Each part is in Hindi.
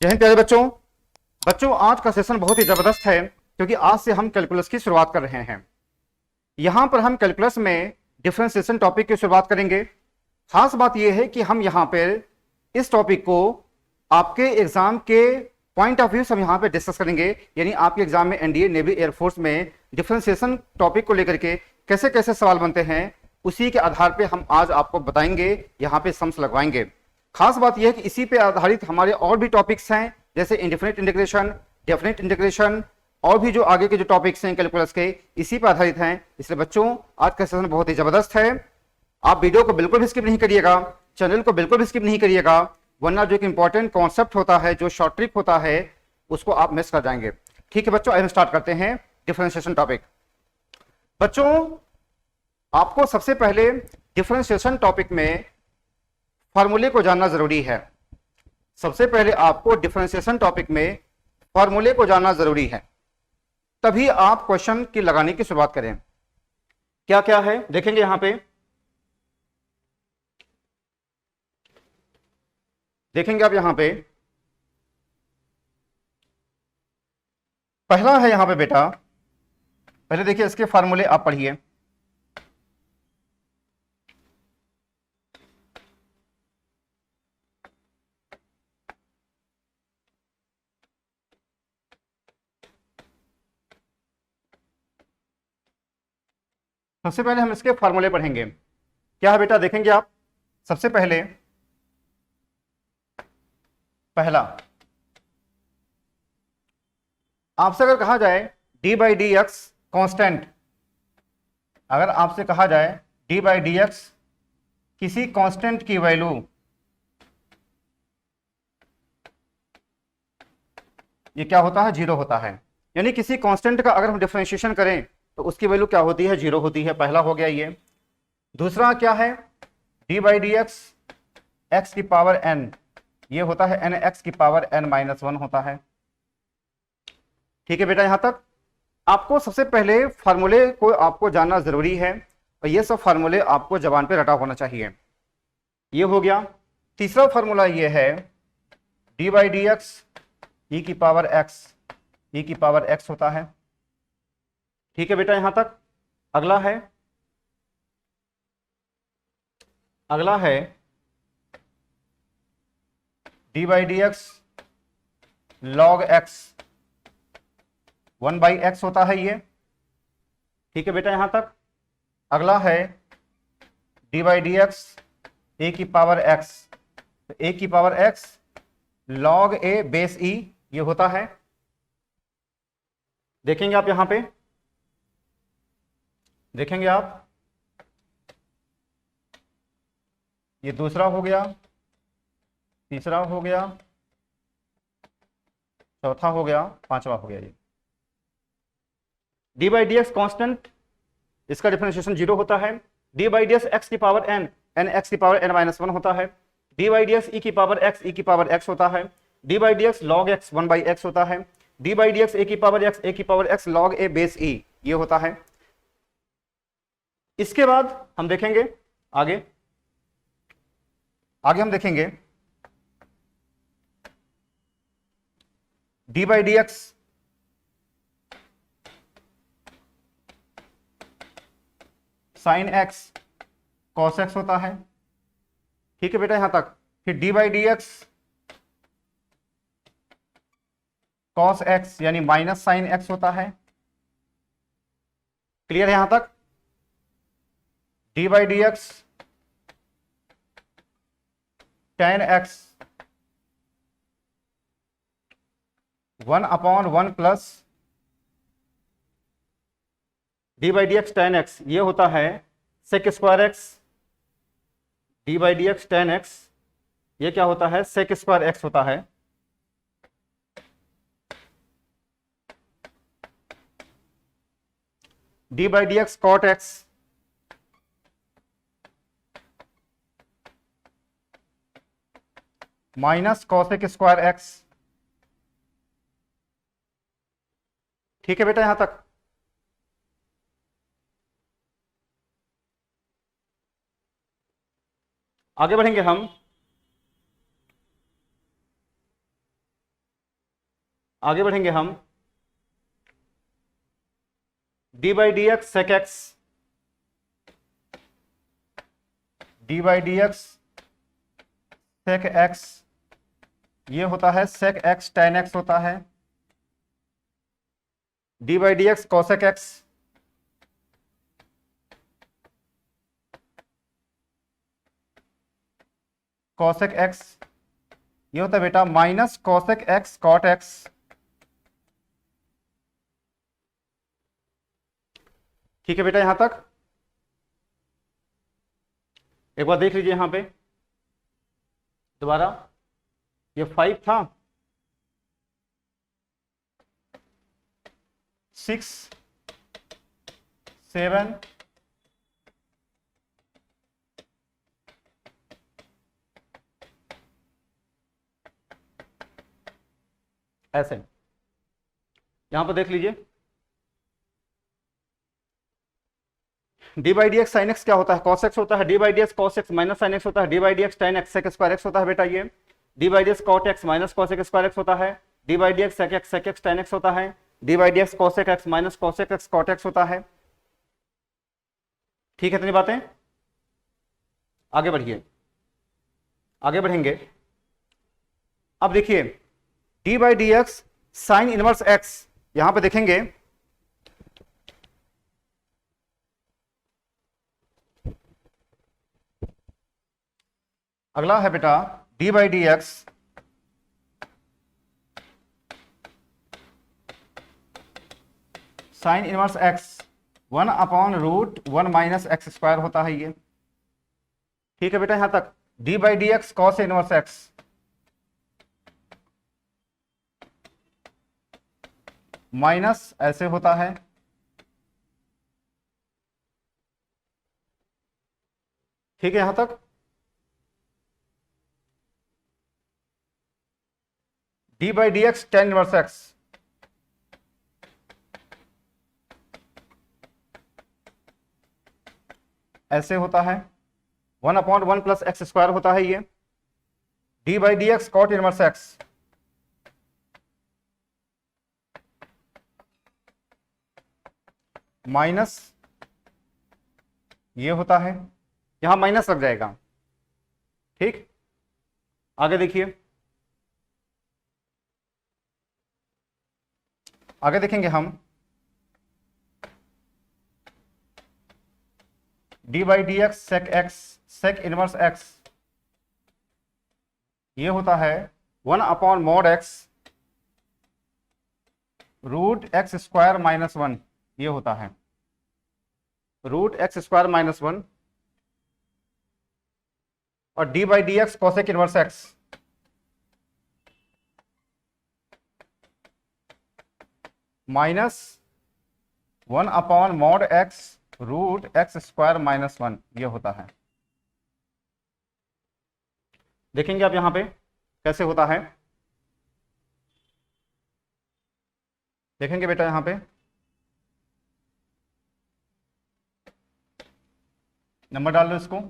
जय हिंद प्यारे बच्चों। बच्चों आज का सेशन बहुत ही जबरदस्त है क्योंकि आज से हम कैलकुलस की शुरुआत कर रहे हैं। यहां पर हम कैलकुलस में डिफरेंशिएशन टॉपिक की शुरुआत करेंगे। खास बात यह है कि हम यहां पर इस टॉपिक को आपके एग्जाम के पॉइंट ऑफ व्यू से हम यहां पे डिस्कस करेंगे। यानी आपके एग्जाम में एनडीए नेवी एयरफोर्स में डिफरेंशिएशन टॉपिक को लेकर के कैसे कैसे सवाल बनते हैं उसी के आधार पे हम आज आपको बताएंगे, यहां पे सम्स लगवाएंगे। खास बात यह है कि इसी पे आधारित हमारे और भी टॉपिक्स हैं, जैसे इंडेफिनिट इंटीग्रेशन, डेफिनिट इंटीग्रेशन और भी जो आगे के जो टॉपिक्स हैं कैलकुलस के, इसी पर आधारित हैं। इसलिए बच्चों आज का सेशन बहुत ही जबरदस्त है। आप वीडियो को बिल्कुल भी स्किप नहीं करिएगा, चैनल को बिल्कुल भी स्किप नहीं करिएगा, वरना जो एक इंपॉर्टेंट कॉन्सेप्ट होता है, जो शॉर्ट ट्रिक होता है, उसको आप मिस कर जाएंगे। ठीक है बच्चों, हम स्टार्ट करते हैं डिफरेंशिएशन टॉपिक। बच्चों आपको सबसे पहले डिफरेंशिएशन टॉपिक में फॉर्मूले को जानना जरूरी है। सबसे पहले आपको डिफरेंशिएशन टॉपिक में फॉर्मूले को जानना जरूरी है, तभी आप क्वेश्चन की लगाने की शुरुआत करें। क्या क्या है देखेंगे यहां पे, देखेंगे आप यहां पे पहला है यहां पे बेटा, पहले देखिए इसके फॉर्मूले आप पढ़िए। सबसे पहले हम इसके फॉर्मूले पढ़ेंगे। क्या है बेटा, देखेंगे आप। सबसे पहले पहला, आपसे अगर कहा जाए D by d x constant, अगर आपसे कहा जाए डी बाई डी एक्स किसी कांस्टेंट की वैल्यू, ये क्या होता है, जीरो होता है। यानी किसी कांस्टेंट का अगर हम डिफरेंशिएशन करें तो उसकी वैल्यू क्या होती है, जीरो होती है। पहला हो गया ये। दूसरा क्या है, d by d x x की पावर एन, ये होता है एन एक्स की पावर एन माइनस वन होता है। ठीक है बेटा, यहां तक आपको सबसे पहले फार्मूले को आपको जानना जरूरी है और ये सब फार्मूले आपको जबान पे रटा होना चाहिए। ये हो गया। तीसरा फार्मूला ये है डी बाई डी एक्स ई की पावर एक्स, ई की पावर एक्स होता है। ठीक है बेटा, यहां तक। अगला है, अगला है d by d x log x, one by x होता है ये। ठीक है बेटा, यहां तक। अगला है डी बाई डी एक्स ए की पावर एक्स, तो ए की पावर एक्स लॉग ए बेस ई, ये होता है। देखेंगे आप यहां पे, देखेंगे आप, ये दूसरा हो गया, तीसरा हो गया, चौथा हो गया, पांचवा हो गया। ये d by d x constant, इसका डिफरेंशिएशन जीरो होता है। D by d x x की पावर एन, एन एक्स की पावर एन माइनस वन होता है। डी बाई डी एक्स ई की पावर एक्स, ई की पावर एक्स होता है। D by d x log x one by x होता है। डी बाई डी एक्स ए की पावर एक्स, ए की पावर एक्स लॉग ए बेस ई, ये होता है। इसके बाद हम देखेंगे आगे, आगे हम देखेंगे d by d x sign x cos x होता है। ठीक है बेटा, यहां तक। फिर d by d x cos x यानी माइनस साइन एक्स होता है। क्लियर है यहां तक। D by d x tan x one upon one plus d by d x tan x, ये होता है sec square x. D by d x tan x, ये क्या होता है, सेक स्क्वायर एक्स होता है। D by d x cot x, minus cosec square x. ठीक है बेटा, यहां तक। आगे बढ़ेंगे हम। आगे बढ़ेंगे हम। D by d x sec x, d by d x sec x, ये होता है सेक एक्स टेन एक्स होता है। D by d x cosec x, cosec x, ये होता है बेटा minus cosec x cot x. ठीक है बेटा, यहां तक एक बार देख लीजिए यहां पे दोबारा। ये 5 था, 6 7 ऐसे। यहां पर देख लीजिए d by d x sign x क्या होता है, कॉस एक्स होता है। D by d x cos x minus sign x होता है। D by d x tan x sec square x होता है बेटा ये। D by d x cot x minus cosec square x होता है। D by d x sec x tan x होता है। D by d x cosec x minus cosec x cot x होता है। ठीक है, इतनी बातें। आगे बढ़िए, आगे बढ़ेंगे। अब देखिए D by d x sign inverse x, यहां पे देखेंगे अगला है बेटा d by d x sign inverse x 1/√1 minus x square होता है ये। ठीक है बेटा, यहां तक। D by d x cos inverse x minus ऐसे होता है। ठीक है, यहां तक। D by d x tan inverse x ऐसे होता है। 1/1 प्लस एक्स स्क्वायर होता है ये। D by d x cot inverse x minus ये होता है, यहां माइनस लग जाएगा। ठीक, आगे देखिए, आगे देखेंगे हम d by d x sec inverse x, ये होता है 1/mod x √x square minus 1, ये होता है √x स्क्वायर माइनस 1। और d by d x cosec inverse x minus 1/mod x √x square minus 1, ये होता है। देखेंगे आप यहां पे कैसे होता है, देखेंगे बेटा यहां पे नंबर डाल दो इसको।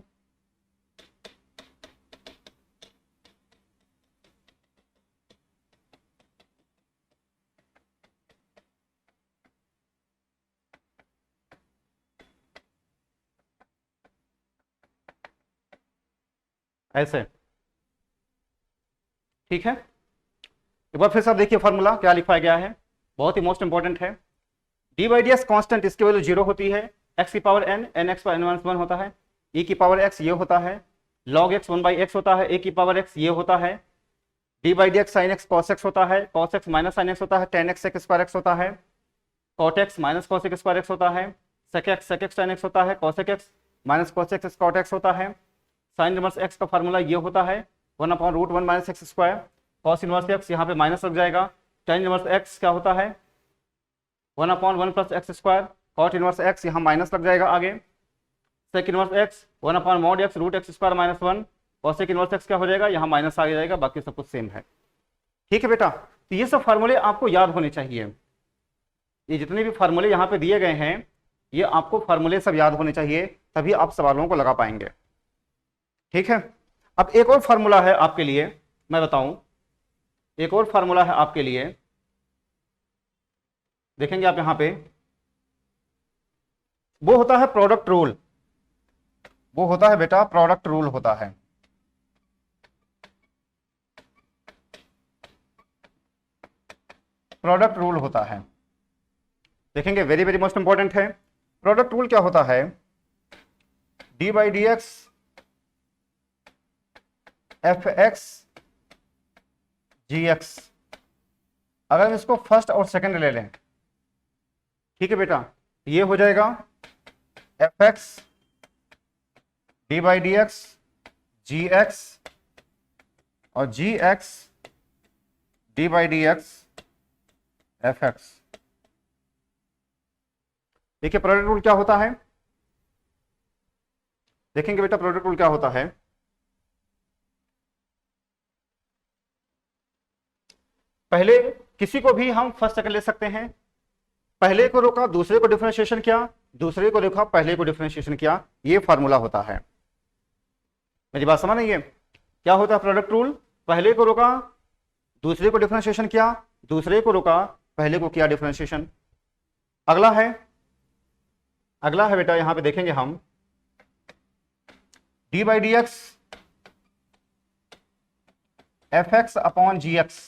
ऐसे, ठीक है। एक बार फिर से आप देखिए फॉर्मूला क्या लिखवाया गया है, बहुत ही मोस्ट इंपॉर्टेंट है। D by d x constant, इसकी वैल्यू 0 होती है। एक्स की पावर n, एन एक्स पर n-1 होता है। e की पावर x ये होता है। log x 1/x होता है। a की पावर x ये होता है। D by d x sign x cos x होता है। Cos x minus sign x होता है। Tan x sec square x होता है। Cot x minus cosec square x होता है। सेक एक्स टेन एक्स होता है। Cosec x minus cosec x cot x होता है। साइन इनवर्स एक्स का फॉर्मूला ये होता है 1/√1 minus x square. Cos inverse x यहाँ पे माइनस लग जाएगा। टेन इनवर्स एक्स क्या होता है 1/1 plus x square. Cot inverse x यहाँ माइनस लग जाएगा आगे। Sec inverse x 1/mod x √x square minus 1। Cosec inverse x क्या हो जाएगा, यहाँ माइनस आ जाएगा, बाकी सब कुछ सेम है। ठीक है बेटा, तो ये सब फार्मूले आपको याद होने चाहिए। ये जितने भी फार्मूले यहाँ पे दिए गए हैं, ये आपको फार्मूले सब याद होने चाहिए, तभी आप सवालों को लगा पाएंगे। ठीक है, अब एक और फार्मूला है आपके लिए, मैं बताऊं, एक और फार्मूला है आपके लिए देखेंगे आप यहां पे, वो होता है प्रोडक्ट रूल, वो होता है बेटा प्रोडक्ट रूल होता है। प्रोडक्ट रूल होता है, देखेंगे वेरी वेरी मोस्ट इंपॉर्टेंट है। प्रोडक्ट रूल क्या होता है, d by d x f x g x, अगर हम इसको फर्स्ट और सेकंड ले लें, ठीक है बेटा, ये हो जाएगा f x d by d x g x और g x d by d x f x. देखिए प्रोडक्ट रूल क्या होता है, देखेंगे बेटा प्रोडक्ट रूल क्या होता है। पहले किसी को भी हम फर्स्ट सेकंड ले सकते हैं, पहले को रोका दूसरे को डिफरेंशिएशन किया, दूसरे को रोका पहले को डिफरेंशिएशन किया, ये फार्मूला होता है। मेरी बात समझ नहीं है, क्या होता है प्रोडक्ट रूल, पहले को रोका दूसरे को डिफरेंशिएशन किया, दूसरे को रोका पहले को किया डिफरेंशिएशन। अगला है बेटा, यहां पे देखेंगे हम d by d x f x upon g x,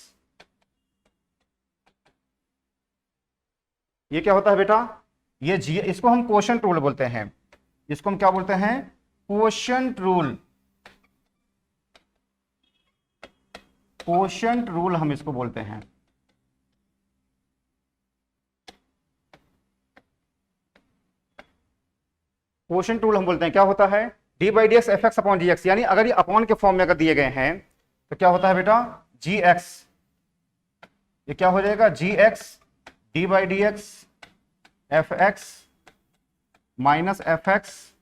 ये क्या होता है बेटा, ये जी, इसको हम क्वोशंट रूल बोलते हैं, इसको हम क्या बोलते हैं, क्वोशंट रूल, क्वोशंट रूल हम इसको बोलते हैं। क्वोशंट रूल हम बोलते हैं, क्या होता है, d by d x f x upon g x, यानी अगर ये अपॉन के फॉर्म में अगर दिए गए हैं तो क्या होता है बेटा, जी एक्स, ये क्या हो जाएगा, g x d by d x f x minus f x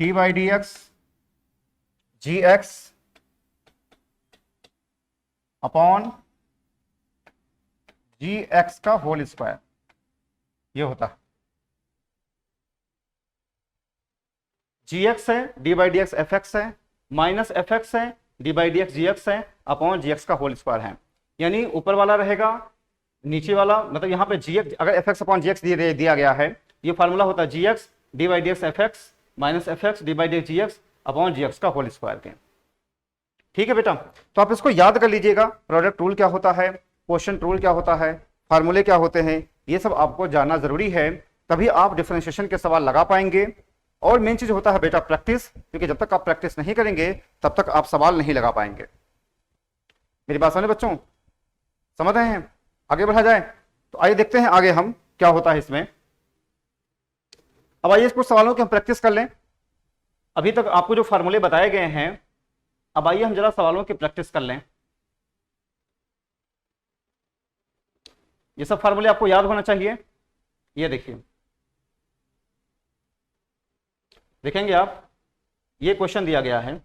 d by d x g x upon g x का होल स्क्वायर, ये होता है। जी एक्स है d by d x f x है माइनस एफ एक्स है d by d x g x है अपॉन जी एक्स का होल स्क्वायर है, यानी ऊपर वाला रहेगा नीचे वाला, मतलब यहाँ पे जी एक्स अगर f x upon g x दिया गया है, ये फार्मूला होता है g x d by d x f x minus f x d by d x g x upon g x का होल स्क्वायर के। ठीक है बेटा, तो आप इसको याद कर लीजिएगा, प्रोडक्ट रूल क्या होता है, क्वोशंट रूल क्या होता है, फार्मूले क्या होते हैं, ये सब आपको जानना जरूरी है, तभी आप डिफरेंशिएशन के सवाल लगा पाएंगे। और मेन चीज होता है बेटा प्रैक्टिस, क्योंकि जब तक आप प्रैक्टिस नहीं करेंगे तब तक आप सवाल नहीं लगा पाएंगे। मेरी बात समझे बच्चों, समझ रहे हैं, आगे बढ़ा जाए, तो आइए देखते हैं आगे हम क्या होता है इसमें। अब आइए कुछ सवालों की हम प्रैक्टिस कर लें, अभी तक आपको जो फार्मूले बताए गए हैं, अब आइए हम जरा सवालों की प्रैक्टिस कर लें। ये सब फार्मूले आपको याद होना चाहिए। ये देखिए, देखेंगे आप, ये क्वेश्चन दिया गया है,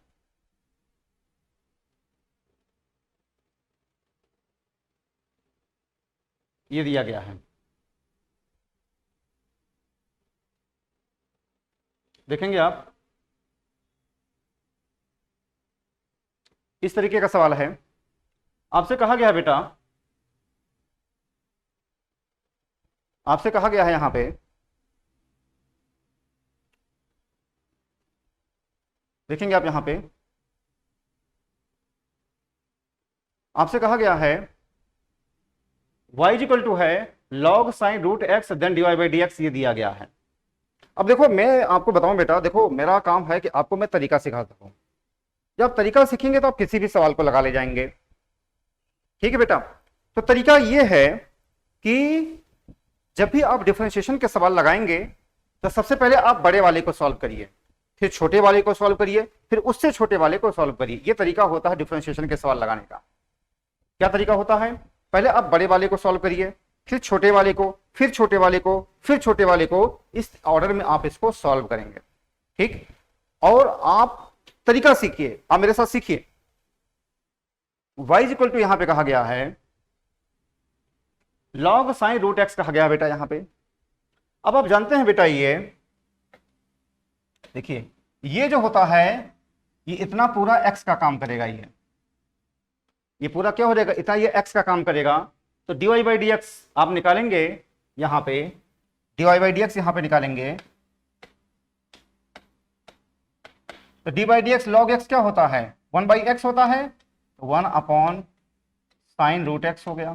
ये दिया गया है, देखेंगे आप, इस तरीके का सवाल है, आपसे कहा गया है बेटा, आपसे कहा गया है यहां पे, देखेंगे आप यहां पे, आपसे कहा गया है y इज इक्वल टू है log sin root x then dy by d x, ये दिया गया है। अब देखो मैं आपको बताऊं बेटा, देखो मेरा काम है कि आपको मैं तरीका सिखा सकूं, जब तरीका सीखेंगे तो आप किसी भी सवाल को लगा ले जाएंगे। ठीक है बेटा, तो तरीका ये है कि जब भी आप डिफरेंशिएशन के सवाल लगाएंगे तो सबसे पहले आप बड़े वाले को सॉल्व करिए, फिर छोटे वाले को सॉल्व करिए, फिर उससे छोटे वाले को सॉल्व करिए। ये तरीका होता है डिफरेंशिएशन के सवाल लगाने का। क्या तरीका होता है, पहले आप बड़े वाले को सॉल्व करिए, फिर छोटे वाले को, फिर छोटे वाले को, फिर छोटे वाले को, इस ऑर्डर में आप इसको सॉल्व करेंगे। ठीक, और आप तरीका सीखिए, आप मेरे साथ सीखिए। y इज इक्वल टू यहां पे कहा गया है log साइन रूट एक्स कहा गया है बेटा यहां पे। अब आप जानते हैं बेटा, ये देखिए, ये जो होता है ये इतना पूरा x का काम करेगा, ये पूरा क्या हो जाएगा, इतना ये x का काम करेगा। तो dy बाई डी एक्स आप निकालेंगे यहां पे, dy बाई डी एक्स यहां पे निकालेंगे तो d by d x log x क्या होता है, 1 बाई एक्स होता है, तो 1 अपॉन साइन रूट एक्स हो गया।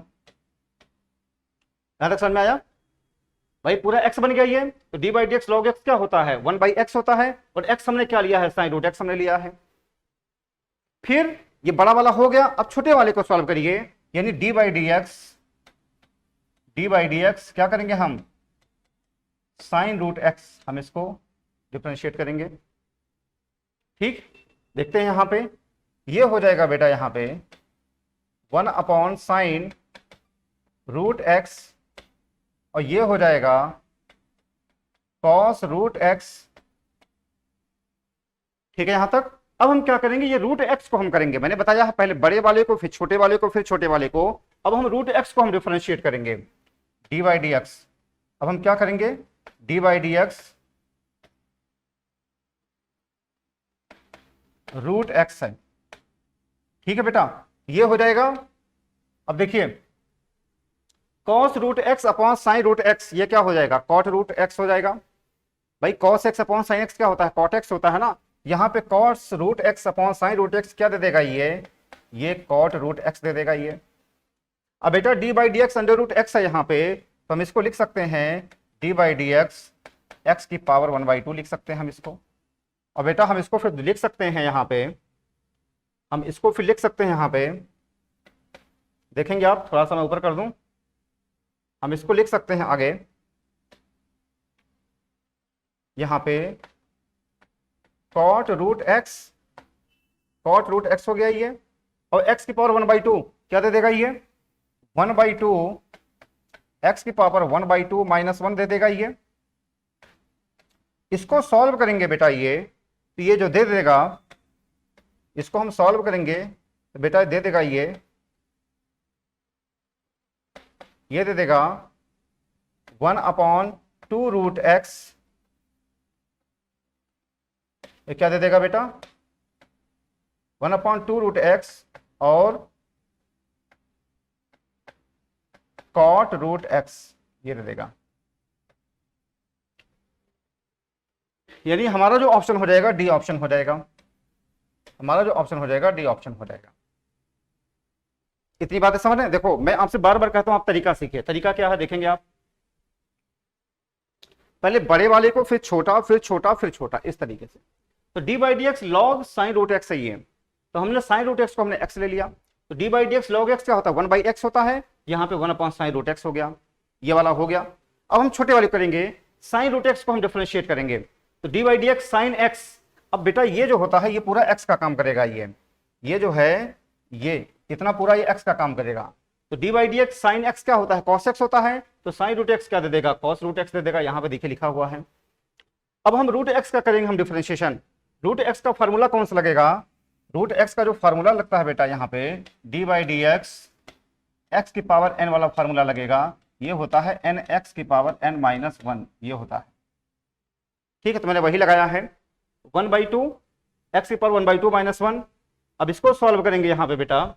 यहां तक समझ में आया भाई, पूरा x बन गया ये। तो d by d x log x क्या होता है, 1 बाई एक्स होता है, और x हमने क्या लिया है, साइन रूट एक्स हमने लिया है। फिर ये बड़ा वाला हो गया, अब छोटे वाले को सॉल्व करिए, यानी डी बाई डी एक्स क्या करेंगे हम, साइन रूट एक्स, हम इसको डिफरेंशिएट करेंगे। ठीक, देखते हैं यहां पे, ये हो जाएगा बेटा यहां पे 1 अपॉन साइन रूट एक्स, और ये हो जाएगा कॉस रूट एक्स। ठीक है यहां तक। अब हम क्या करेंगे, ये रूट एक्स को हम करेंगे, मैंने बताया है पहले बड़े वाले को, फिर छोटे वाले को, फिर छोटे वाले को। अब हम रूट एक्स को हम डिफरेंशिएट करेंगे, डी बाई डी एक्स। अब हम क्या करेंगे, d by d x root x है। ठीक है बेटा, ये हो जाएगा। अब देखिए cos root x upon sin root x, ये क्या हो जाएगा, कॉट रूट एक्स हो जाएगा। भाई cos x upon sign x क्या होता है, कॉट एक्स होता है ना। यहाँ पे cos root x upon sin root x क्या दे देगा, ये कॉट रूट एक्स दे देगा ये। अब बेटा d by d x under root x है यहाँ पे, तो हम इसको लिख सकते हैं डी बाई डी एक्स की पावर 1/2 लिख सकते हैं हम इसको। और बेटा हम इसको फिर लिख सकते हैं यहाँ पे, हम इसको फिर लिख सकते हैं यहाँ पे, देखेंगे आप, थोड़ा सा मैं ऊपर कर दूं, हम इसको लिख सकते हैं आगे यहाँ पे कॉट रूट एक्स हो गया ये, और x की पावर 1/2 क्या दे देगा ये, 1/2 x की पावर 1/2 -1 दे देगा ये। इसको सॉल्व करेंगे बेटा ये, तो ये जो दे देगा, इसको हम सॉल्व करेंगे तो बेटा दे देगा ये दे देगा 1/2 रूट एक्स, ये क्या दे देगा बेटा, 1/2 रूट एक्स और कॉट रूट एक्स, ये दे देगा। यानी हमारा जो ऑप्शन हो जाएगा डी ऑप्शन हो जाएगा, हमारा जो ऑप्शन हो जाएगा डी ऑप्शन हो जाएगा। इतनी बातें समझ रहे हैं। देखो मैं आपसे बार बार कहता हूं, आप तरीका सीखिए। तरीका क्या है देखेंगे आप, पहले बड़े वाले को, फिर छोटा, फिर छोटा, फिर छोटा, इस तरीके से। तो d by d x log sin root x है ये, तो हमने साइन रूट एक्स को हमने एक्स ले लिया, तो d by d x log x क्या होता है, 1 बाई एक्स होता है, यहाँ पे 1 अपॉन साइन रूट एक्स हो गया, ये वाला हो गया। अब हम छोटे वाले करेंगे, साइन रूट एक्स को हम डिफरेंशिएट करेंगे, तो d by d x sine x. अब बेटा ये जो होता है ये पूरा एक्स का काम करेगा, ये जो है ये इतना पूरा ये एक्स का काम करेगा। तो d by d x sign x क्या होता है, कॉस एक्स होता है, तो साइन रूट एक्स क्या दे देगा, कॉस रूट एक्स दे देगा, यहाँ पे देखिए लिखा हुआ है। अब हम रूट एक्स का करेंगे हम डिफरेंशिएशन। रूट एक्स का फार्मूला कौन सा लगेगा, रूट एक्स का जो फार्मूला लगता है बेटा यहाँ पे डी बाई डी एक्स की पावर n वाला फार्मूला लगेगा, ये होता है n x की पावर n-1, ये होता है। ठीक है, तो मैंने वही लगाया है 1/2 x की पावर 1/2 -1। अब इसको सॉल्व करेंगे यहाँ पे बेटा,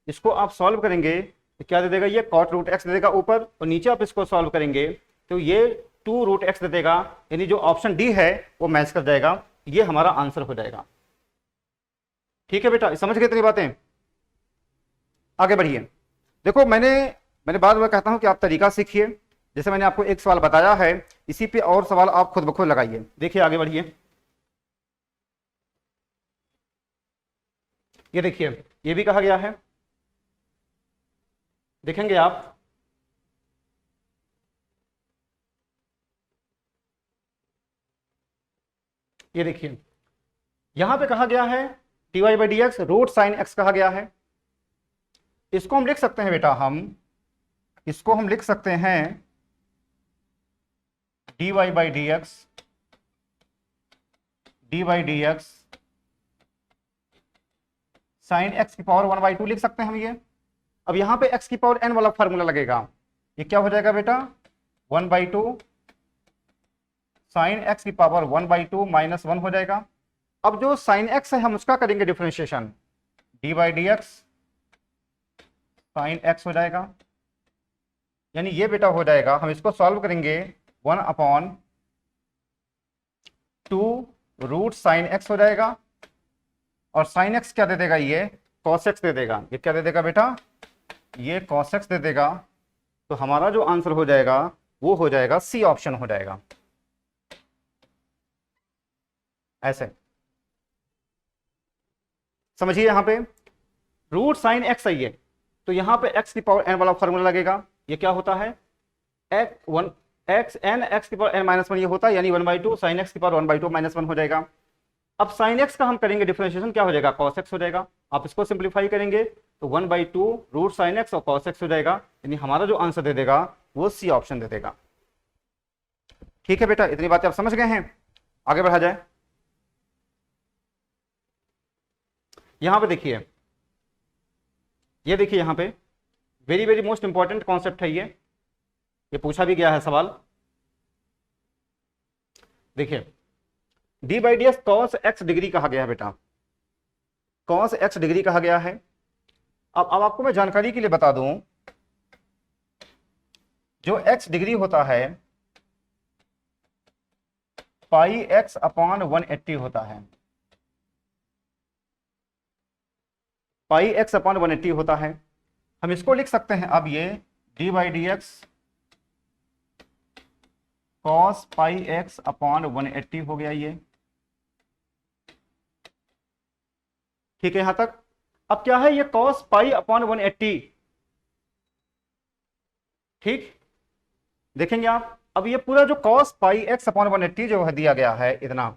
इसको आप सॉल्व करेंगे तो क्या दे देगा, ये कॉट रूट एक्स दे देगा ऊपर, और नीचे आप इसको सॉल्व करेंगे तो ये 2 रूट एक्स दे देगा, यानी जो ऑप्शन डी है वो मैच कर जाएगा, ये हमारा आंसर हो जाएगा। ठीक है बेटा, समझ गए इतनी बातें, आगे बढ़िए। देखो मैंने बार बार कहता हूं कि आप तरीका सीखिए, जैसे मैंने आपको एक सवाल बताया है, इसी पे और सवाल आप खुद ब खुद लगाइए। देखिए आगे बढ़िए, ये देखिए ये भी कहा गया है, देखेंगे आप, ये देखिए यहां पे कहा गया है dy by d x root sin x कहा गया है। इसको हम लिख सकते हैं बेटा, इसको हम लिख सकते हैं dy by d x sign x की पावर 1/2 लिख सकते हैं हम ये। अब यहां पे x की पावर n वाला फार्मूला लगेगा, ये क्या हो जाएगा बेटा 1/2 साइन एक्स की पावर 1/2 -1 हो जाएगा। अब जो साइन एक्स है हम उसका करेंगे differentiation, D by d x sign x हो जाएगा, यानी ये बेटा हो जाएगा, हम इसको सॉल्व करेंगे 1/2 √sin x हो जाएगा, और sin x क्या दे देगा, ये cos x दे देगा। ये क्या दे देगा बेटा, ये cos x दे देगा। तो हमारा जो आंसर हो जाएगा वो हो जाएगा सी ऑप्शन हो जाएगा। ऐसे समझिए, यहां पे √sin x आई है, तो यहां पे x की पावर n वाला फॉर्मूला लगेगा। ये क्या होता है, x की पावर n-1 ये होता है, यानी 1/2 sin x की पावर 1/2 -1 हो जाएगा। अब sin x का हम करेंगे डिफरेंशिएशन, क्या हो जाएगा, cos x हो जाएगा। आप इसको सिंप्लीफाई करेंगे तो 1/2 √sin x और cos x हो जाएगा, यानी हमारा जो आंसर दे देगा वो सी ऑप्शन दे देगा। ठीक है बेटा, इतनी बातें आप समझ गए हैं, आगे बढ़ा जाए। यहां पे देखिए, ये देखिए यहां पे very very most important concept है ये पूछा भी गया है सवाल। देखिए d/dx cos x डिग्री कहा गया है बेटा, cos x डिग्री कहा गया है। अब आपको मैं जानकारी के लिए बता दूं, जो x डिग्री होता है πx/180 होता है, πx/180 होता है। हम इसको लिख सकते हैं, अब ये d/dx cos πx/180 हो गया ये। ठीक है यहां तक। अब क्या है ये cos π/180, ठीक देखेंगे आप। अब ये पूरा जो cos πx/180 जो है दिया गया है, इतना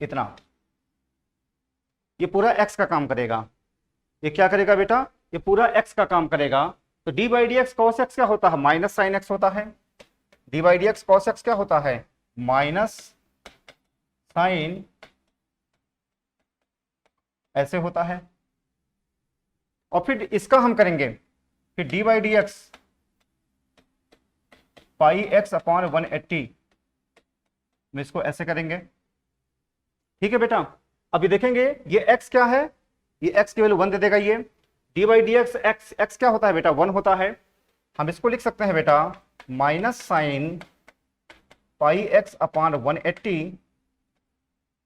इतना, ये पूरा x का काम करेगा। ये क्या करेगा बेटा, ये पूरा x का काम करेगा। तो d/dx cos x क्या होता है, माइनस साइन x होता है। d/dx cos x क्या होता है, माइनस साइन ऐसे होता है। और फिर इसका हम करेंगे, फिर d/dx πx/180 में इसको ऐसे करेंगे। ठीक है बेटा, अभी देखेंगे ये x क्या है, ये x की वैल्यू 1 दे देगा। ये d/dx x क्या होता है बेटा, 1 होता है। हम इसको लिख सकते हैं बेटा माइनस साइन πx/180,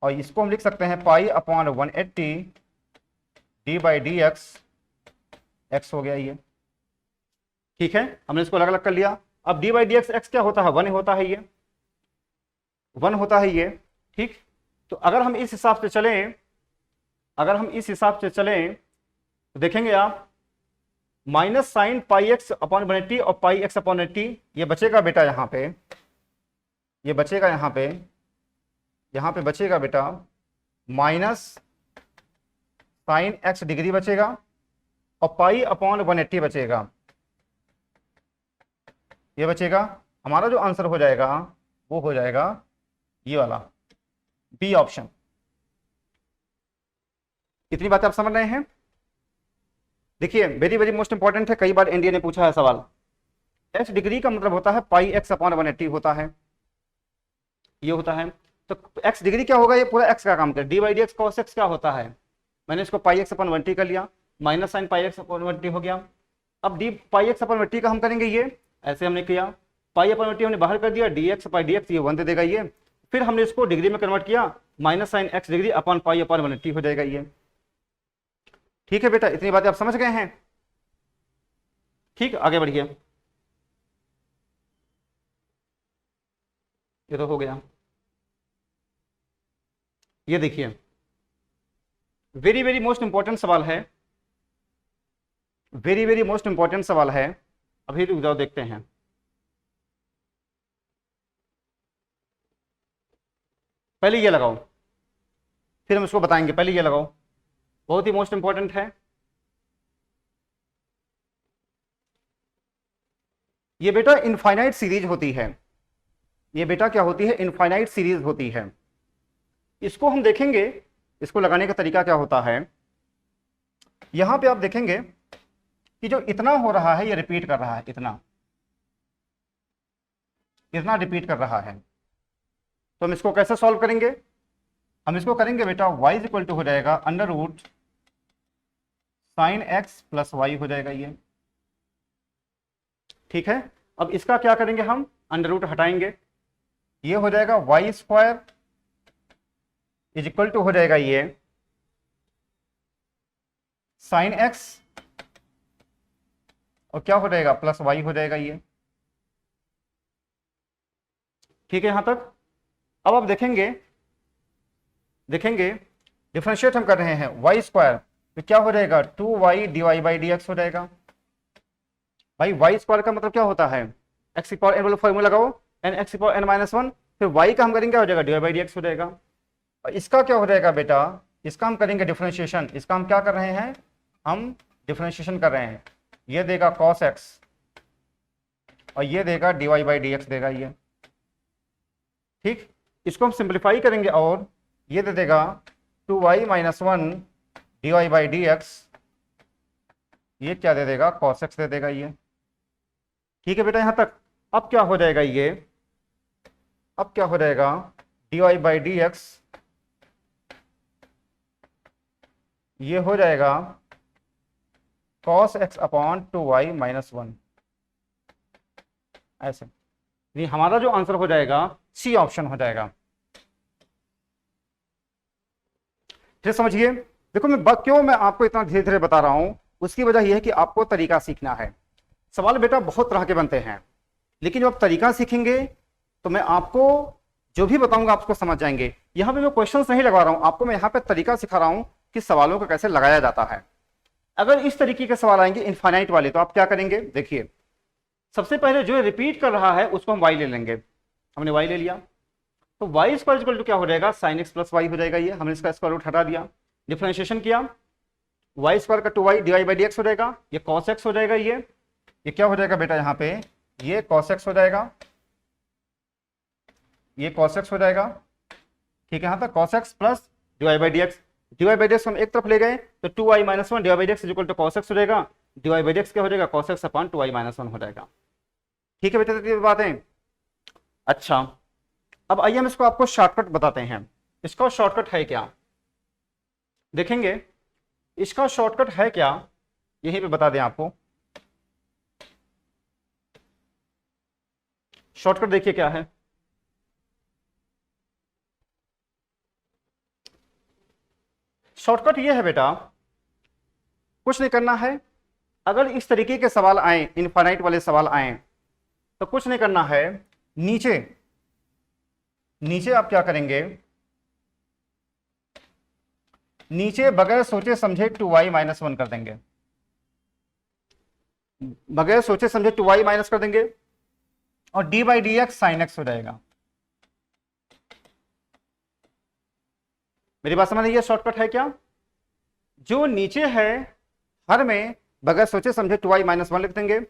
और इसको हम लिख सकते हैं π/180 d/dx x हो गया ये। ठीक है, हमने इसको अलग अलग कर लिया। अब d/dx x क्या होता है, 1 होता है, ये 1 होता है ये। ठीक, तो अगर हम इस हिसाब से चलें, तो देखेंगे आप माइनस साइन πx/180 और πx/180 ये बचेगा बेटा, यहां पे ये बचेगा, यहां पे बचेगा बेटा माइनस साइन x डिग्री बचेगा, और π/180 बचेगा, ये बचेगा। हमारा जो आंसर हो जाएगा वो हो जाएगा ये वाला बी ऑप्शन। इतनी बातें आप समझ रहे हैं। देखिए वेरी वेरी मोस्ट इंपॉर्टेंट है, कई बार एनडीए ने पूछा है सवाल। x डिग्री का मतलब होता है πx/180 होता है, ये होता है। तो x डिग्री क्या होगा, ये पूरा x का काम कर। d/dx cos x क्या होता है, मैंने इसको πx/180 कर लिया, माइनस साइन πx/180 हो गया। अब πx/180 का हम करेंगे, ये ऐसे हमने किया, π/180 हमने बाहर कर दिया, dx/dx ये 1 दे देगा ये। फिर हमने इसको डिग्री में कन्वर्ट किया, minus sine x degree upon π/180 हो जाएगा ये। ठीक है बेटा, इतनी बातें आप समझ गए हैं। ठीक, आगे बढ़िए। ये तो हो गया। ये देखिए वेरी वेरी मोस्ट इंपॉर्टेंट सवाल है, वेरी वेरी मोस्ट इंपॉर्टेंट सवाल है। अभी रुक जाओ, देखते हैं। पहले ये लगाओ, फिर हम इसको बताएंगे। पहले ये लगाओ, बहुत ही मोस्ट इंपॉर्टेंट है ये बेटा। इनफाइनाइट सीरीज होती है ये बेटा, क्या होती है, इनफाइनाइट सीरीज होती है। इसको हम देखेंगे, इसको लगाने का तरीका क्या होता है। यहां पे आप देखेंगे कि जो इतना हो रहा है ये रिपीट कर रहा है, इतना रिपीट कर रहा है। तो हम इसको कैसे सॉल्व करेंगे, हम इसको करेंगे बेटा y इक्वल टू हो जाएगा under root sin x plus y हो जाएगा ये। ठीक है, अब इसका क्या करेंगे, हम अंडर रूट हटाएंगे, ये हो जाएगा y square is equal to हो जाएगा ये साइन एक्स, और क्या हो जाएगा प्लस वाई हो जाएगा ये। ठीक है यहां तक। अब आप देखेंगे डिफरेंशिएट हम कर रहे हैं वाई स्क्वायर, तो क्या हो जाएगा 2y dy by d x हो जाएगा। भाई वाई स्क्वायर का मतलब क्या होता है, एक्स की पावर एन वाला फॉर्मूला लगाओ, एन एक्स की पावर एन माइनस वन, फिर वाई का हम करेंगे क्या हो जाएगा डी बाई डी एक्स हो जाएगा। और इसका क्या हो जाएगा बेटा, इसका हम करेंगे डिफरेंशिएशन, इसका हम क्या कर रहे हैं, हम डिफरेंशिएशन कर रहे हैं, ये देगा कॉस एक्स और ये देगा d y by d x देगा ये। ठीक, इसको हम सिंप्लीफाई करेंगे और ये दे देगा 2y minus one d y by d x, ये क्या दे देगा cos x दे देगा ये। ठीक है बेटा यहां तक। अब क्या हो जाएगा ये, अब क्या हो जाएगा d y by d x, ये हो जाएगा cos x upon 2y minus one, ऐसे। नहीं, हमारा जो आंसर हो जाएगा सी ऑप्शन हो जाएगा। फिर समझिए, देखो क्यों मैं आपको इतना धीरे धीरे बता रहा हूं, उसकी वजह यह है कि आपको तरीका सीखना है। सवाल बेटा बहुत तरह के बनते हैं, लेकिन जब आप तरीका सीखेंगे तो मैं आपको जो भी बताऊंगा आपको समझ जाएंगे। यहां पे मैं क्वेश्चंस नहीं लगा रहा हूं आपको, मैं यहां पे तरीका सिखा रहा हूं कि सवालों को कैसे लगाया जाता है। अगर इस तरीके के सवाल आएंगे इनफाइनाइट वाले, तो आप क्या करेंगे, देखिए सबसे पहले जो रिपीट कर रहा है उसको हम y ले लेंगे, हमने y ले लिया, तो y स्क्वायर इक्वल टू क्या हो जाएगा साइन एक्स प्लस वाई हो जाएगा ये, हमने इसका स्क्वायर रूट हटा दिया, डिफरेंशिएशन किया, y स्क्वायर का 2y d y by d x हो जाएगा, ये cos x हो जाएगा ये क्या हो जाएगा बेटा यहाँ पे, ये cos x हो जाएगा, ये cos x हो जाएगा। ठीक है, यहाँ तक cos x plus d y by d x, d y by d x हम एक तरफ ले गए तो 2y minus one d y by d x equal to cos x हो जाएगा, d y by d x क्या हो जाएगा cos x upon 2y minus one हो जाएगा। ठीक है बेटा, तो ये बातें। अच्छा, अब आइए हम इसको आपको शॉर्टकट बताते हैं। इसका शॉर्टकट है क्या, देखेंगे इसका शॉर्टकट है क्या, यहीं पे बता दें आपको। शॉर्टकट देखिए क्या है, शॉर्टकट ये है बेटा, कुछ नहीं करना है। अगर इस तरीके के सवाल आए, इनफाइनाइट वाले सवाल आए, तो कुछ नहीं करना है, नीचे नीचे आप क्या करेंगे, नीचे बगैर सोचे समझे 2y माइनस वन कर देंगे, बगैर सोचे समझे 2y माइनस कर देंगे, और d by d x sign x हो जाएगा। मेरी बात समझ, ये शॉर्टकट है क्या, जो नीचे है हर में बगैर सोचे समझे 2y माइनस वन लिख देंगे,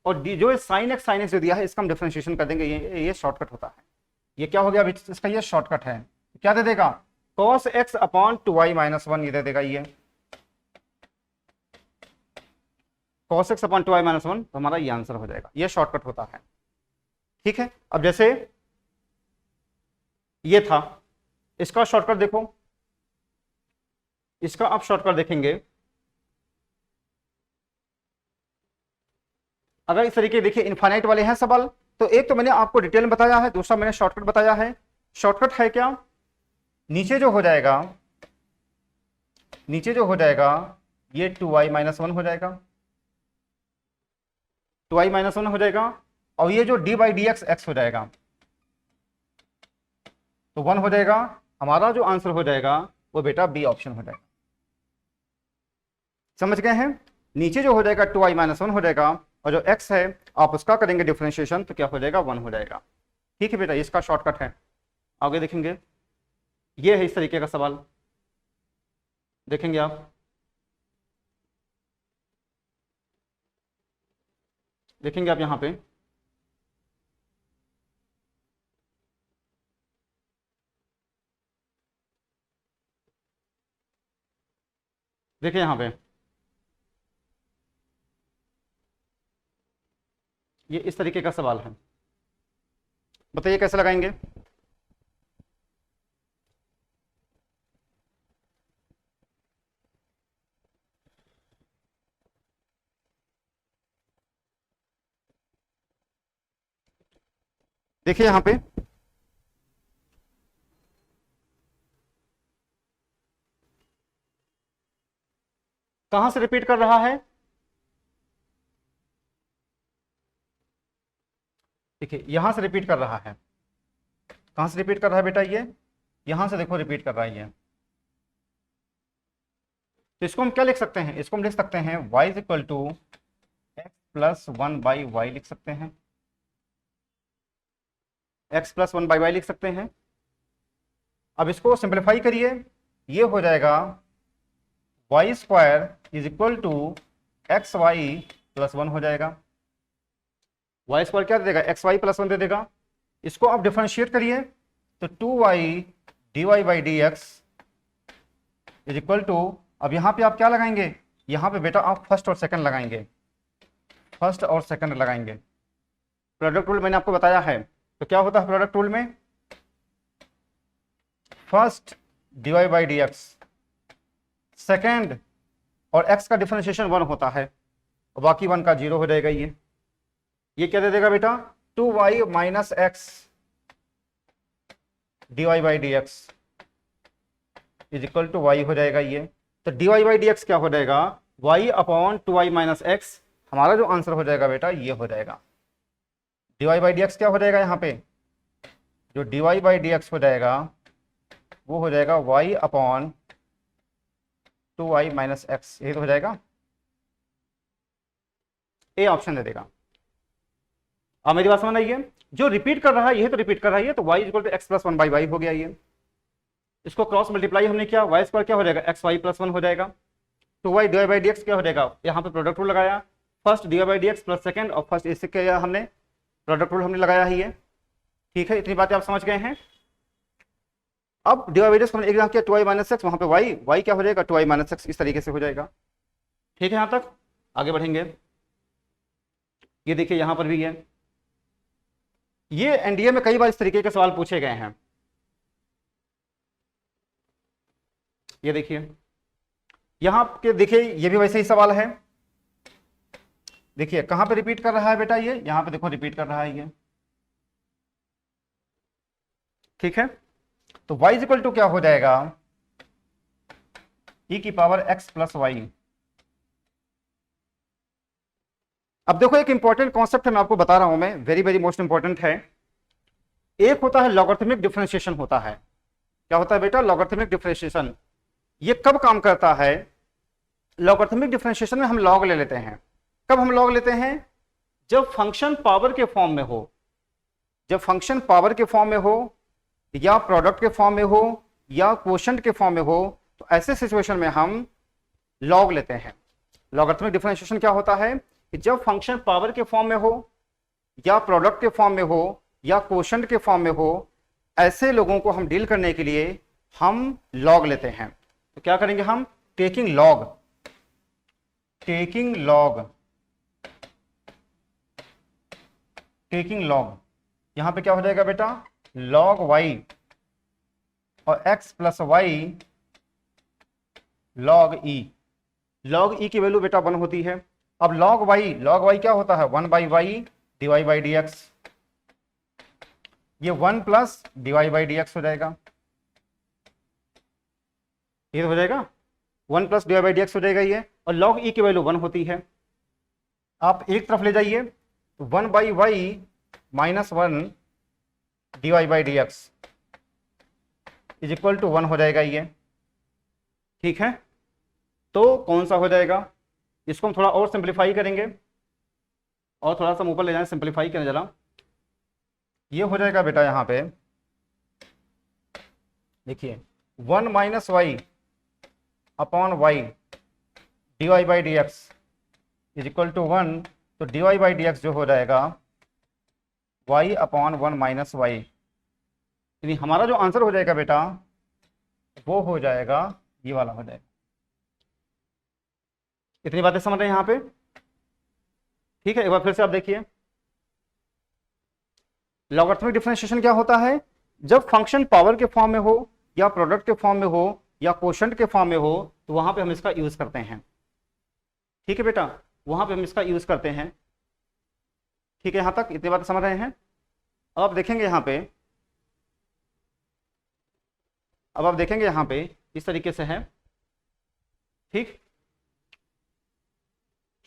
और जो साइन एक्स जो दिया है इसका हम डिफरेंशिएशन कर देंगे, ये शॉर्टकट होता है। ये क्या हो गया, इसका ये शॉर्टकट है, क्या दे देगा cos x upon 2y minus one, ये दे देगा ये cos x upon 2y minus one, तो हमारा ये आंसर हो जाएगा, ये शॉर्टकट होता है। ठीक है, अब जैसे ये था, इसका शॉर्टकट देखो, इसका आप शॉर्टकट देखेंगे, अगर इस तरीके देखिए इनफाइनाइट वाले हैं सवाल, तो एक तो मैंने आपको डिटेल में बताया है, दूसरा मैंने शॉर्टकट बताया है। शॉर्टकट है क्या, नीचे जो हो जाएगा, नीचे जो हो जाएगा ये 2y माइनस वन हो जाएगा, 2y माइनस वन हो जाएगा, और ये जो D by d x x हो जाएगा, तो वन हो जाएगा। हमारा जो आंसर हो जाएगा वो बेटा बी ऑप्शन हो जाएगा। समझ गए हैं, नीचे जो हो जाएगा 2y माइनस वन हो जाएगा, और जो x है आप उसका करेंगे डिफरेंशिएशन, तो क्या हो जाएगा वन हो जाएगा। ठीक है बेटा, इसका शॉर्टकट है। आगे देखेंगे, ये है इस तरीके का सवाल, देखेंगे आप, देखेंगे आप यहां पे, देखिए यहां पे ये इस तरीके का सवाल है, बताइए कैसे लगाएंगे। देखिए यहां पे कहां से रिपीट कर रहा है, देखिए यहां से रिपीट कर रहा है। कहां से रिपीट कर रहा है बेटा, ये यहां से देखो रिपीट कर रहा है ये। तो इसको हम क्या लिख सकते हैं, इसको हम लिख सकते हैं y is equal to x plus one by y लिख सकते हैं, x plus one by y लिख सकते हैं। अब इसको सिंप्लीफाई करिए, ये हो जाएगा y square is equal to x y plus one हो जाएगा। वाई स्क्वायर क्या दे देगा, एक्स वाई प्लस वन दे देगा। इसको आप डिफरेंशिएट करिए तो 2y dy by d x is equal to, अब यहां पे आप क्या लगाएंगे, यहां पे बेटा आप फर्स्ट और सेकंड लगाएंगे, फर्स्ट और सेकंड लगाएंगे। प्रोडक्ट रूल मैंने आपको बताया है, तो क्या होता है प्रोडक्ट रूल में, first dy by d x, second और x का डिफरेंशिएशन 1 होता है और बाकी 1 का 0 हो जाएगा। ये क्या दे देगा बेटा, 2y minus x dy by d x is equal to y हो जाएगा ये। तो dy बाई डी एक्स क्या हो जाएगा, y upon 2y minus x. हमारा जो आंसर हो जाएगा बेटा ये हो जाएगा, dy बाई डी एक्स क्या हो जाएगा, यहाँ पे जो dy बाई डी एक्स हो जाएगा वो हो जाएगा y upon 2y minus x, ये तो हो जाएगा, ए ऑप्शन दे देगा। अब मेरी बात समझ आई है, जो रिपीट कर रहा है ये तो रिपीट कर रहा है, तो y equal to x plus one by y हो गया ये। इसको क्रॉस मल्टीप्लाई हमने किया, वाई स्क्वायर क्या हो जाएगा, एक्स वाई प्लस वन हो जाएगा। 2y D by d x क्या हो जाएगा, यहाँ पे प्रोडक्ट रूल लगाया, first D by d x plus second और फर्स्ट इससे क्या हमने प्रोडक्ट रूल हमने लगाया ही है। ठीक है, इतनी बातें आप समझ गए हैं। अब डी बाई डी एक्स हमने एक किया 2y माइनस एक्स, वहां पे y क्या हो जाएगा 2y माइनस एक्स, इस तरीके से हो जाएगा। ठीक है, यहां तक आगे बढ़ेंगे। ये देखिए यहां पर भी है, ये एनडीए में कई बार इस तरीके के सवाल पूछे गए हैं। ये देखिए यहां के, देखिए ये भी वैसे ही सवाल है। देखिए कहां पे रिपीट कर रहा है बेटा, ये यहां पे देखो रिपीट कर रहा है ये। ठीक है, तो y इज इक्वल टू क्या हो जाएगा, e की पावर x प्लस वाई। अब देखो एक इंपॉर्टेंट कॉन्सेप्ट है, मैं आपको बता रहा हूं, मैं वेरी वेरी मोस्ट इंपॉर्टेंट है। एक होता है लॉगरिथमिक डिफरेंशिएशन होता है। क्या होता है बेटा, लॉगरिथमिक डिफरेंशिएशन। ये कब काम करता है, लॉगरिथमिक डिफरेंशिएशन में हम लॉग ले लेते हैं। कब हम लॉग लेते हैं, जब फंक्शन पावर के फॉर्म में हो, जब फंक्शन पावर के फॉर्म में हो या प्रोडक्ट के फॉर्म में हो या क्वोशंट के फॉर्म में हो, तो ऐसे सिचुएशन में हम लॉग लेते हैं। लॉगरिथमिक डिफरेंशिएशन क्या होता है कि जब फंक्शन पावर के फॉर्म में हो या प्रोडक्ट के फॉर्म में हो या क्वोशंट के फॉर्म में हो, ऐसे लोगों को हम डील करने के लिए हम लॉग लेते हैं। तो क्या करेंगे हम, taking log, taking log, taking log. यहां पे क्या हो जाएगा बेटा, लॉग वाई और एक्स प्लस वाई लॉग ई। लॉग ई की वैल्यू बेटा 1 होती है। अब लॉग वाई क्या होता है, 1 by y d y by d x. ये 1 plus d y by d x हो जाएगा, ये हो जाएगा 1 plus d y by d x हो जाएगा ये। और लॉग ई की वैल्यू 1 होती है। आप एक तरफ ले जाइए, 1 by y minus 1 d y by d x is equal to 1 हो जाएगा ये। ठीक है, तो कौन सा हो जाएगा, इसको हम थोड़ा और सिंप्लीफाई करेंगे और थोड़ा सा ऊपर ले जाएं, सिंप्लीफाई करें जरा। ये हो जाएगा बेटा यहां पे देखिए 1 minus y upon y d y by d x is equal to 1। तो d y by d x जो हो जाएगा y अपॉन 1 माइनस वाई, यानी हमारा जो आंसर हो जाएगा बेटा वो हो जाएगा ये वाला हो जाएगा। इतनी बातें समझ रहे हैं यहां पे। ठीक है, एक बार फिर से आप देखिए, लॉगरिथमिक डिफरेंशिएशन क्या होता है, जब फंक्शन पावर के फॉर्म में हो या प्रोडक्ट के फॉर्म में हो या क्वोशंट के फॉर्म में हो, तो वहां पे हम इसका यूज करते हैं। ठीक है बेटा, वहां पे हम इसका यूज करते हैं। ठीक है, यहां तक इतनी बातें समझ रहे हैं। अब आप देखेंगे यहाँ पे, अब आप देखेंगे यहाँ पे इस तरीके से है, ठीक।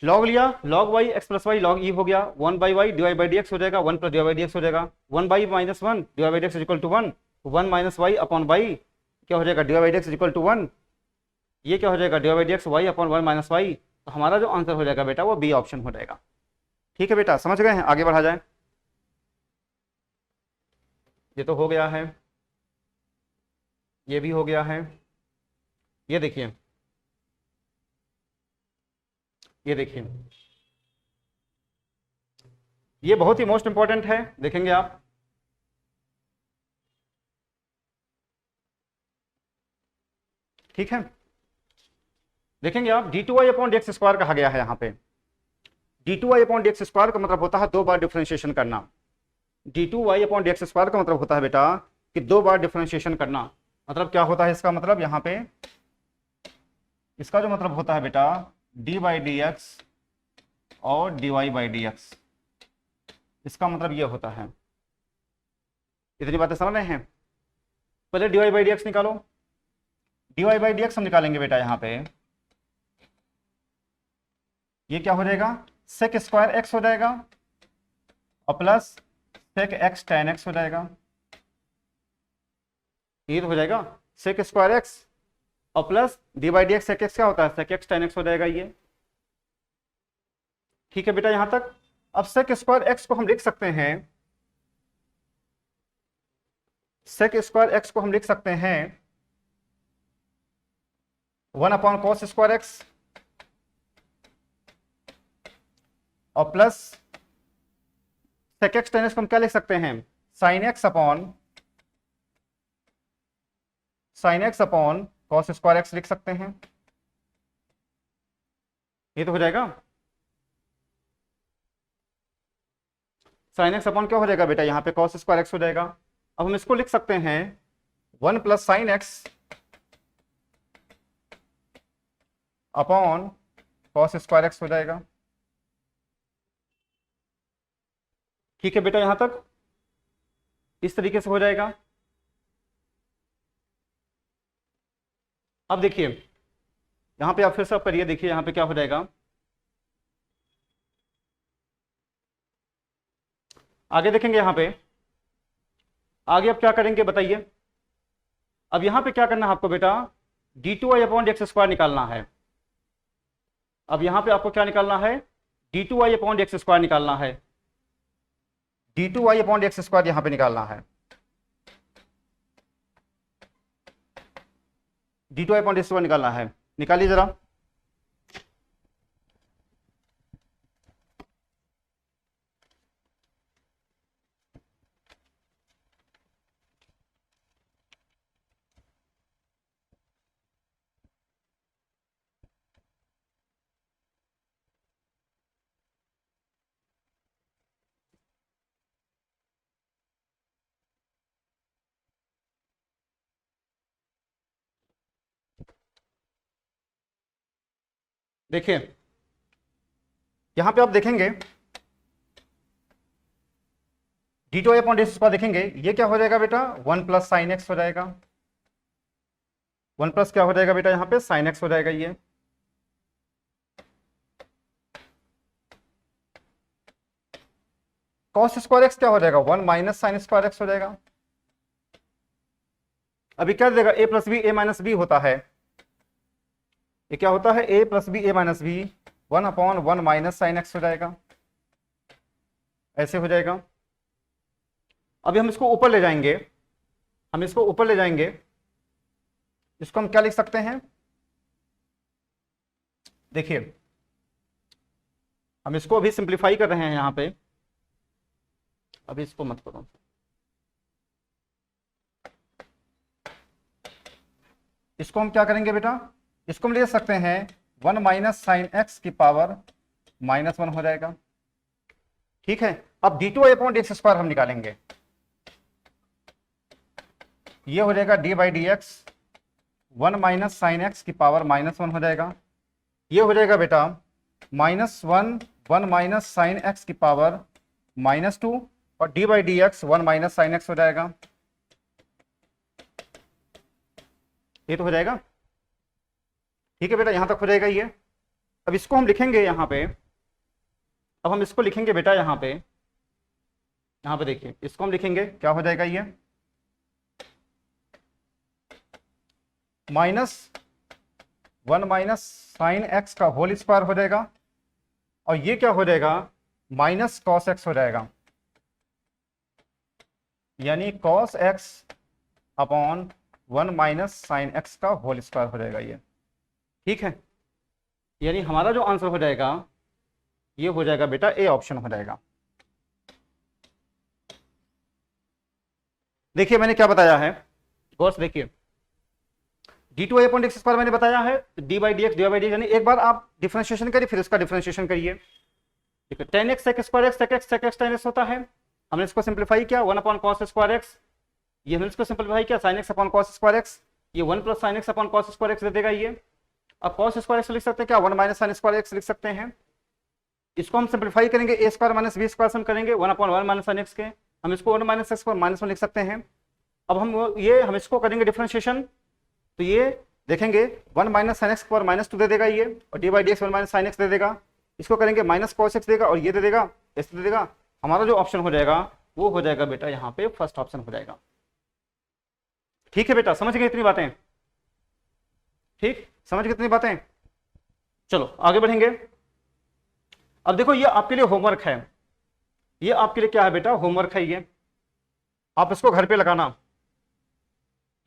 लॉग लिया, log y x plus y log e हो गया, 1 by y divide by d x हो जाएगा, 1 plus divide by d x हो जाएगा, 1 by minus 1 divide by d x equal to 1, 1 minus y upon y क्या हो जाएगा, divide by d x equal to 1, ये क्या हो जाएगा, divide by d x y upon 1 minus y. तो हमारा जो आंसर हो जाएगा बेटा वो बी ऑप्शन हो जाएगा। ठीक है बेटा, समझ गए हैं, आगे बढ़ा जाए। ये तो हो गया है, ये भी हो गया है। ये देखिए, ये देखिए, ये बहुत ही मोस्ट इंपॉर्टेंट है, देखेंगे आप। ठीक है, देखेंगे आप, d two y upon d x square कहा गया है यहाँ पे। D two y upon d x square का मतलब होता है 2 बार डिफरेंशिएशन करना। D two y upon d x square का मतलब होता है बेटा कि 2 बार डिफरेंशिएशन करना। मतलब क्या होता है इसका मतलब, यहाँ पे इसका जो मतलब होता है बेटा डी बाई डी एक्स और d y by d x, इसका मतलब ये होता है। इतनी बातें समझ रहे हैं। पहले d y by d x निकालो, d y by d x हम निकालेंगे बेटा यहाँ पे, ये क्या हो जाएगा, सेक स्क्वायर एक्स हो जाएगा और plus sec x tan x हो जाएगा। ये तो हो जाएगा सेक स्क्वायर एक्स और plus d by d x, sec x क्या होता है, सेक एक्स टेन एक्स हो जाएगा ये। ठीक है बेटा यहां तक। अब सेक स्क्वायर एक्स को हम लिख सकते हैं, सेक स्क्वायर एक्स को हम लिख सकते हैं 1 अपॉन कॉस स्क्वायर एक्स और plus sec x tan x को हम क्या लिख सकते हैं, sin x upon cos square x लिख सकते हैं। ये तो हो जाएगा, साइन एक्स अपॉन क्या हो जाएगा बेटा, यहाँ पे कॉस स्क्वायर एक्स हो जाएगा। अब हम इसको लिख सकते हैं 1 plus sign x upon cos square x हो जाएगा। ठीक है बेटा यहां तक, इस तरीके से हो जाएगा। अब देखिए यहां पे आप फिर से आप करिए, देखिए यहां पे क्या हो जाएगा, आगे देखेंगे यहां पे, आगे अब क्या करेंगे बताइए। अब यहां पे क्या करना है आपको बेटा, d two y upon d x square निकालना है। अब यहां पे आपको क्या निकालना है, d two y upon d x square निकालना है, d two y upon d x square यहां पे निकालना है। D two y upon d x square निकालना है, निकालिए जरा। देखिए यहां पे आप देखेंगे d two y upon d x square देखेंगे, ये क्या हो जाएगा बेटा, 1 प्लस साइन एक्स हो जाएगा। 1 प्लस क्या हो जाएगा बेटा, यहां पे साइन एक्स हो जाएगा ये। कॉस स्क्वायर एक्स क्या हो जाएगा, 1 माइनस साइन स्क्वायर एक्स हो जाएगा। अभी क्या देगा, a plus b a minus b होता है, ये क्या होता है, a plus b a minus b, 1 upon 1 minus sign x हो जाएगा, ऐसे हो जाएगा। अभी हम इसको ऊपर ले जाएंगे, हम इसको ऊपर ले जाएंगे, इसको हम क्या लिख सकते हैं, देखिए हम इसको अभी सिंप्लीफाई कर रहे हैं यहां पे, अभी इसको मत करो, इसको हम क्या करेंगे बेटा, इसको हम ले सकते हैं 1 माइनस साइन एक्स की पावर -1 हो जाएगा। ठीक है, अब d two y upon d x square हम निकालेंगे, ये हो जाएगा d by d x 1 minus sign x की पावर -1 हो जाएगा। ये हो जाएगा बेटा -1 1 माइनस साइन एक्स की पावर -2 और d by d x 1 minus sign x हो जाएगा। ये तो हो जाएगा, ठीक है बेटा, यहां तक हो जाएगा ये। अब इसको हम लिखेंगे यहाँ पे, अब हम इसको लिखेंगे बेटा यहाँ पे देखिए, इसको हम लिखेंगे, क्या हो जाएगा ये, -1 माइनस साइन एक्स का होल स्क्वायर हो जाएगा, और ये क्या हो जाएगा, माइनस कॉस एक्स हो जाएगा, यानी cos x upon 1 minus sine x का होल स्क्वायर हो जाएगा ये, ठीक है। यानी हमारा जो आंसर हो जाएगा ये हो जाएगा बेटा ए ऑप्शन हो जाएगा। देखिए मैंने क्या बताया है, गौर से देखिए, d2 अपॉन एक्स स्क्वायर मैंने बताया है, डी बाई डी एक्स यानी एक बार आप डिफरेंशिएशन करिए फिर इसका डिफरेंशिएशन करिए। देखिए tan x sec square x sec x tan x होता है, हमने इसको सिंप्लीफाई किया 1 अपॉन कॉस स्क्वायर x, ये हमने इसको सिंप्लीफाई किया sin x upon cos square x, ये 1 plus sign x upon cos square x दे देगा ये। अब कॉस स्क्वायर एक्स लिख सकते हैं क्या, 1 माइनस साइन स्क्वायर एक्स लिख सकते हैं। इसको हम सिंप्लीफाई करेंगे ए स्क्वायर माइनस बी स्क्वायर हम करेंगे 1 अपॉन 1 माइनस साइन एक्स के, हम इसको 1 माइनस एक्स पर माइनस 1 लिख सकते हैं। अब हम इसको करेंगे डिफरेंशिएशन, तो ये देखेंगे 1 माइनस साइन एक्स पर माइनस 2 दे देगा ये, और d by d x 1 minus sign x दे देगा। इसको करेंगे माइनस कॉस एक्स देगा, और ये दे देगा, ऐसे दे देगा। हमारा जो ऑप्शन हो जाएगा वो हो जाएगा बेटा यहाँ पे फर्स्ट ऑप्शन हो जाएगा। ठीक है बेटा, समझ गए इतनी बातें, ठीक, समझ गए इतनी बातें। चलो आगे बढ़ेंगे। अब देखो ये आपके लिए होमवर्क है, ये आपके लिए क्या है बेटा, होमवर्क है, ये आप इसको घर पे लगाना,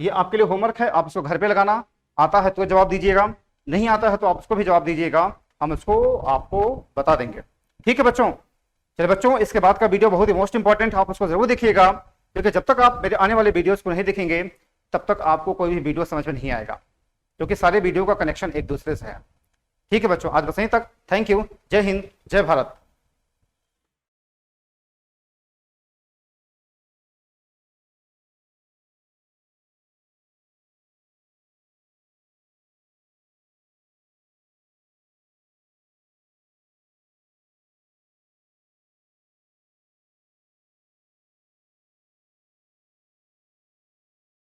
ये आपके लिए होमवर्क है, आप इसको घर पे लगाना। आता है तो जवाब दीजिएगा, नहीं आता है तो आप उसको भी जवाब दीजिएगा, हम इसको आपको बता देंगे। ठीक है बच्चों, चलिए बच्चों इसके बाद का वीडियो बहुत ही मोस्ट इंपॉर्टेंट है, आप उसको जरूर देखिएगा, क्योंकि जब तक आप मेरे आने वाले वीडियोस को नहीं देखेंगे तब तक आपको कोई भी वीडियो समझ में नहीं आएगा, क्योंकि सारे वीडियो का कनेक्शन एक दूसरे से है। ठीक है बच्चों, आज बस यहीं तक, थैंक यू, जय हिंद, जय भारत।